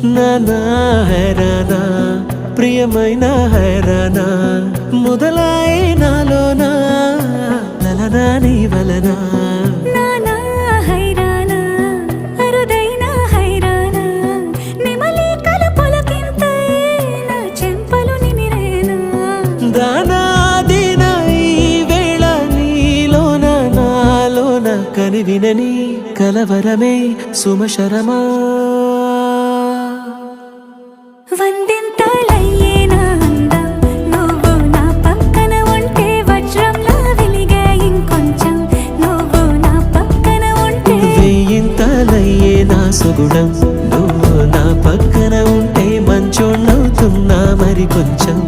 నానా హైరానా ప్రియమైన హైరానా మొదలాయి నాలోనా లలనా నీ వలనా నానా హైరానా అరుదైన హైరానా నిమలి కలుపులకింతై నా చెంపలు నిమిరేనా దానా దినా ఈ వేళ నీలోన నాలోన కనివినని కలవరమే సుమశరమా వందింతలయ్యే నా అందం నువ్వు నా పక్కన ఉంటే వజ్రంలా వెలిగే ఇంకొంచెం నువ్వు నా పక్కన ఉంటే వెయ్యింతలయ్యే నా సుగుణం నువ్వు నా పక్కన ఉంటే మంచోణ్ణవుతున్నా మరి కొంచెం